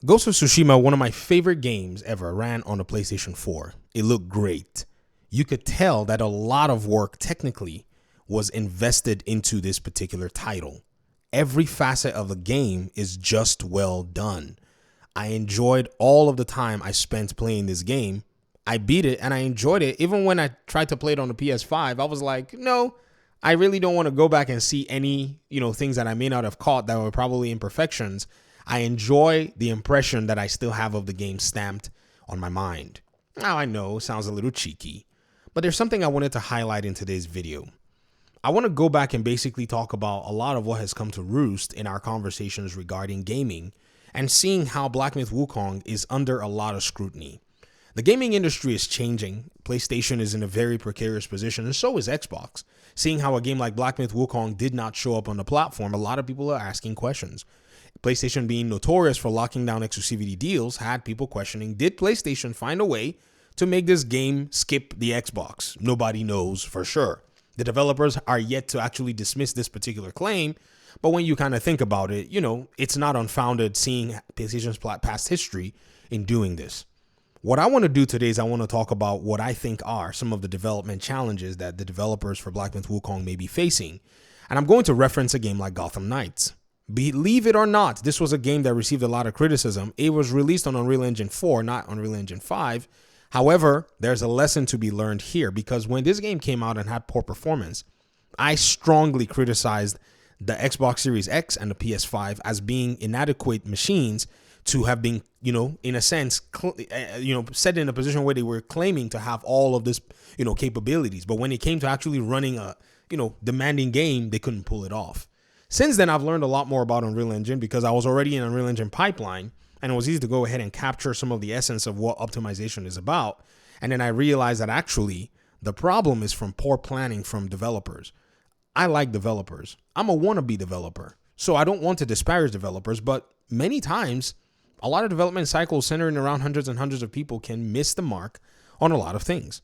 Ghost of Tsushima, one of my favorite games ever, ran on the PlayStation 4. It looked great. You could tell that a lot of work technically was invested into this particular title. Every facet of the game is just well done. I enjoyed all of the time I spent playing this game. I beat it and I enjoyed it. Even when I tried to play it on the PS5, I was like, no, I really don't want to go back and see any, things that I may not have caught that were probably imperfections. I enjoy the impression that I still have of the game stamped on my mind. Now I know it sounds a little cheeky, but there's something I wanted to highlight in today's video. I want to go back and basically talk about a lot of what has come to roost in our conversations regarding gaming and seeing how Black Myth Wukong is under a lot of scrutiny. The gaming industry is changing. PlayStation is in a very precarious position, and so is Xbox. Seeing how a game like Black Myth Wukong did not show up on the platform, a lot of people are asking questions. PlayStation, being notorious for locking down exclusivity deals, had people questioning, did PlayStation find a way to make this game skip the Xbox? Nobody knows for sure. The developers are yet to actually dismiss this particular claim, but when you kind of think about it, it's not unfounded seeing PlayStation's past history in doing this. What I want to do today is I want to talk about what I think are some of the development challenges that the developers for Black Myth Wukong may be facing. And I'm going to reference a game like Gotham Knights. Believe it or not, this was a game that received a lot of criticism. It was released on Unreal Engine 4, not Unreal Engine 5. However, there's a lesson to be learned here, because when this game came out and had poor performance, I strongly criticized the Xbox Series X and the PS5 as being inadequate machines to have been, in a sense, set in a position where they were claiming to have all of this, capabilities. But when it came to actually running a, demanding game, they couldn't pull it off. Since then, I've learned a lot more about Unreal Engine because I was already in Unreal Engine pipeline, and it was easy to go ahead and capture some of the essence of what optimization is about. And then I realized that actually the problem is from poor planning from developers. I like developers. I'm a wannabe developer, so I don't want to disparage developers, but many times a lot of development cycles centering around hundreds and hundreds of people can miss the mark on a lot of things.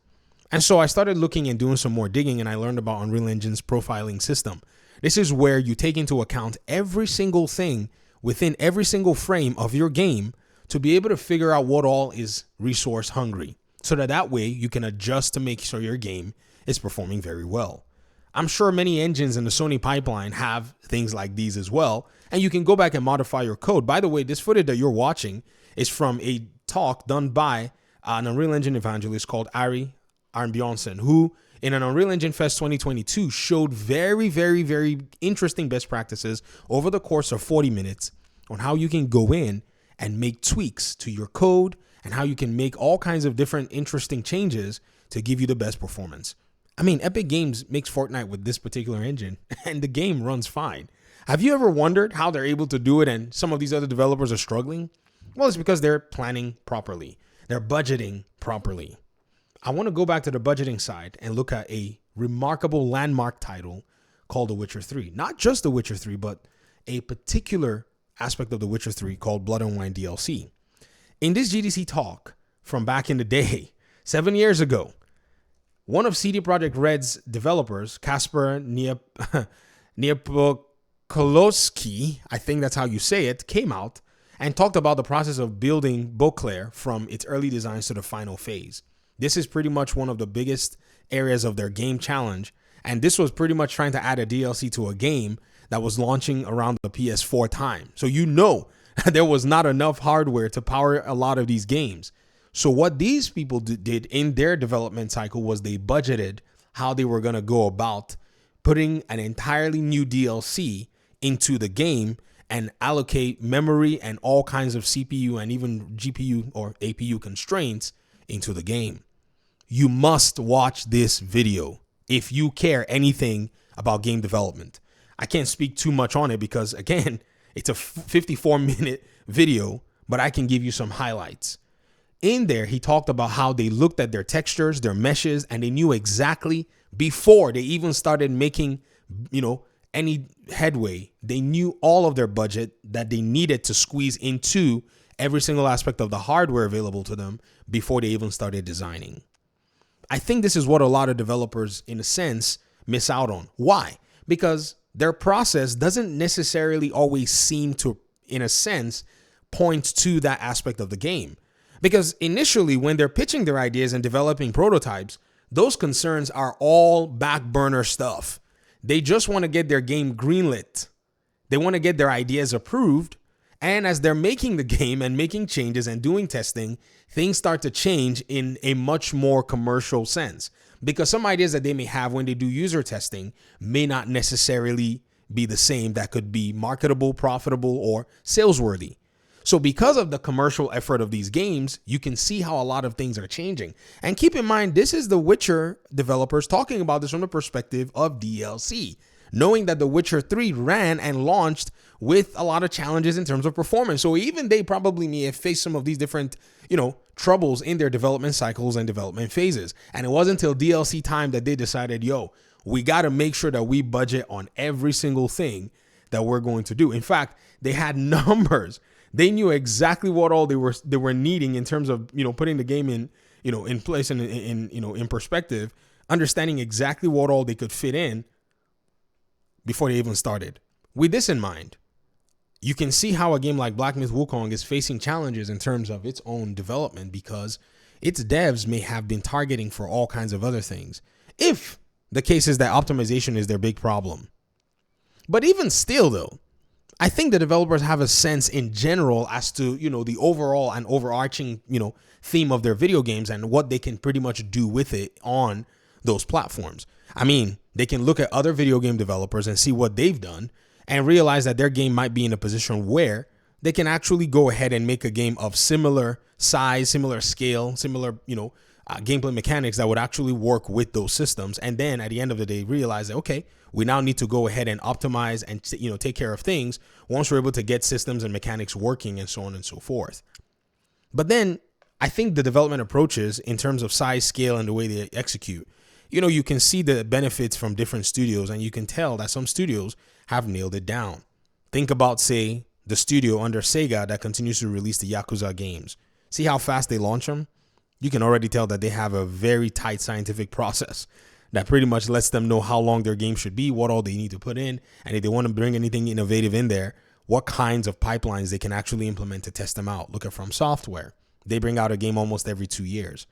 And so I started looking and doing some more digging, and I learned about Unreal Engine's profiling system. This is where you take into account every single thing within every single frame of your game to be able to figure out what all is resource hungry, so that way you can adjust to make sure your game is performing very well. I'm sure many engines in the Sony pipeline have things like these as well, and you can go back and modify your code. By the way, this footage that you're watching is from a talk done by an Unreal Engine evangelist called Ari Arnbjornsen, who in an Unreal Engine Fest 2022 showed very, very, very interesting best practices over the course of 40 minutes on how you can go in and make tweaks to your code and how you can make all kinds of different interesting changes to give you the best performance. I mean, Epic Games makes Fortnite with this particular engine and the game runs fine. Have you ever wondered how they're able to do it and some of these other developers are struggling? Well, it's because they're planning properly. They're budgeting properly. I want to go back to the budgeting side and look at a remarkable landmark title called The Witcher 3. Not just The Witcher 3, but a particular aspect of The Witcher 3 called Blood and Wine DLC. In this GDC talk from back in the day, 7 years ago, one of CD Projekt Red's developers, Kasper Niepokolowski, I think that's how you say it, came out and talked about the process of building Beauclair from its early designs to the final phase. This is pretty much one of the biggest areas of their game challenge, and this was pretty much trying to add a DLC to a game that was launching around the PS4 time. So there was not enough hardware to power a lot of these games. So what these people did in their development cycle was they budgeted how they were going to go about putting an entirely new DLC into the game and allocate memory and all kinds of CPU and even GPU or APU constraints into the game. You must watch this video if you care anything about game development. I can't speak too much on it because, again, it's a 54-minute video, but I can give you some highlights. In there, he talked about how they looked at their textures, their meshes, and they knew exactly before they even started making, any headway. They knew all of their budget that they needed to squeeze into every single aspect of the hardware available to them before they even started designing. I think this is what a lot of developers, in a sense, miss out on. Why? Because their process doesn't necessarily always seem to, in a sense, points to that aspect of the game. Because initially, when they're pitching their ideas and developing prototypes, those concerns are all back burner stuff. They just want to get their game greenlit. They want to get their ideas approved. And as they're making the game and making changes and doing testing, things start to change in a much more commercial sense. Because some ideas that they may have when they do user testing may not necessarily be the same that could be marketable, profitable, or salesworthy. So because of the commercial effort of these games, you can see how a lot of things are changing. And keep in mind, this is the Witcher developers talking about this from the perspective of DLC, knowing that The Witcher 3 ran and launched with a lot of challenges in terms of performance. So even they probably may have faced some of these different, troubles in their development cycles and development phases. And it wasn't until DLC time that they decided, we got to make sure that we budget on every single thing that we're going to do. In fact, they had numbers. They knew exactly what all they were needing in terms of, putting the game in place and in perspective, understanding exactly what all they could fit in before they even started. With this in mind, you can see how a game like Myth Wukong is facing challenges in terms of its own development because its devs may have been targeting for all kinds of other things. If the case is that optimization is their big problem. But even still, though, I think the developers have a sense in general as to, the overall and overarching, theme of their video games and what they can pretty much do with it on those platforms. I mean, they can look at other video game developers and see what they've done and realize that their game might be in a position where they can actually go ahead and make a game of similar size, similar scale, similar, gameplay mechanics that would actually work with those systems. And then at the end of the day, realize that, okay, we now need to go ahead and optimize and, take care of things once we're able to get systems and mechanics working and so on and so forth. But then I think the development approaches in terms of size, scale, and the way they execute, you can see the benefits from different studios, and you can tell that some studios have nailed it down. Think about, say, the studio under Sega that continues to release the Yakuza games. See how fast they launch them? You can already tell that they have a very tight scientific process that pretty much lets them know how long their game should be, what all they need to put in, and if they want to bring anything innovative in there, what kinds of pipelines they can actually implement to test them out. Look at From Software. They bring out a game almost every 2 years.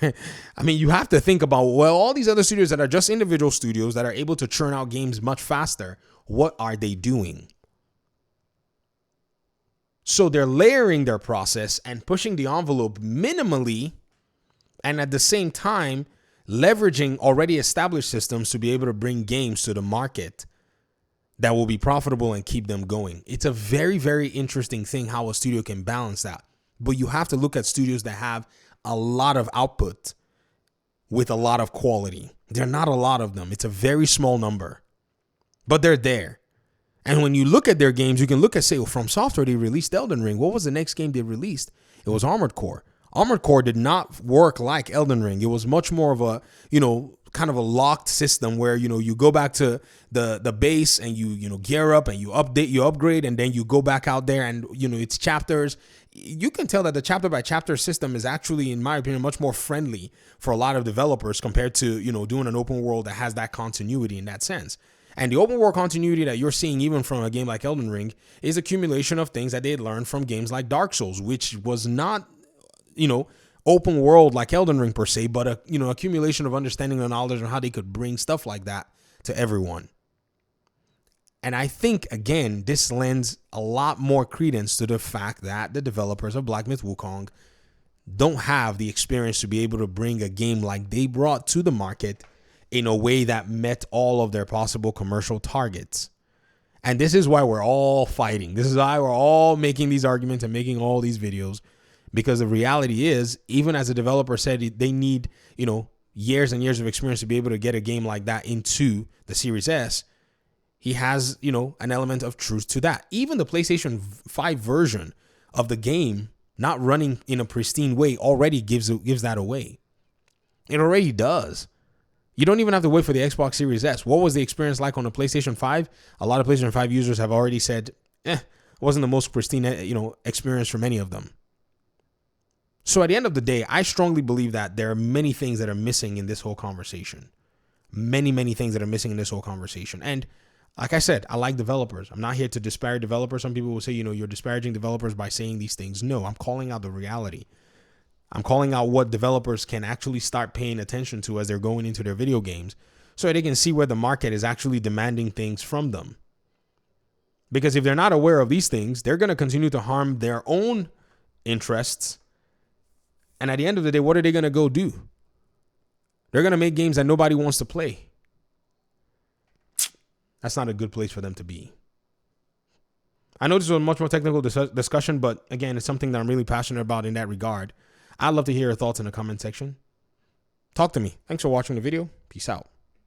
I mean, you have to think about, all these other studios that are just individual studios that are able to churn out games much faster, what are they doing? So they're layering their process and pushing the envelope minimally, and at the same time, leveraging already established systems to be able to bring games to the market that will be profitable and keep them going. It's a very, very interesting thing how a studio can balance that. But you have to look at studios that have a lot of output with a lot of quality. There are not a lot of them. It's a very small number, but they're there. And when you look at their games, you can look at, say, From Software, they released Elden Ring. What was the next game they released? It was Armored Core. Armored Core did not work like Elden Ring. It was much more of a, kind of a locked system where, you go back to the base and you gear up and you update, you upgrade, and then you go back out there and, it's chapters. You can tell that the chapter by chapter system is actually, in my opinion, much more friendly for a lot of developers compared to, doing an open world that has that continuity in that sense. And the open world continuity that you're seeing even from a game like Elden Ring is accumulation of things that they had learned from games like Dark Souls, which was not, open world like Elden Ring per se, but accumulation of understanding and knowledge on how they could bring stuff like that to everyone. And I think, again, this lends a lot more credence to the fact that the developers of Myth Wukong don't have the experience to be able to bring a game like they brought to the market in a way that met all of their possible commercial targets. And this is why we're all fighting. This is why we're all making these arguments and making all these videos, because the reality is, even as a developer said, they need, years and years of experience to be able to get a game like that into the Series S. He has, an element of truth to that. Even the PlayStation 5 version of the game not running in a pristine way already gives that away. It already does. You don't even have to wait for the Xbox Series S. What was the experience like on the PlayStation 5? A lot of PlayStation 5 users have already said, it wasn't the most pristine, experience for many of them. So at the end of the day, I strongly believe that there are many things that are missing in this whole conversation. Many, many things that are missing in this whole conversation. And Like I said, I like developers. I'm not here to disparage developers. Some people will say, you're disparaging developers by saying these things. No, I'm calling out the reality. I'm calling out what developers can actually start paying attention to as they're going into their video games so they can see where the market is actually demanding things from them. Because if they're not aware of these things, they're going to continue to harm their own interests. And at the end of the day, what are they going to go do? They're going to make games that nobody wants to play. That's not a good place for them to be. I know this was a much more technical discussion, but again, it's something that I'm really passionate about in that regard. I'd love to hear your thoughts in the comment section. Talk to me. Thanks for watching the video. Peace out.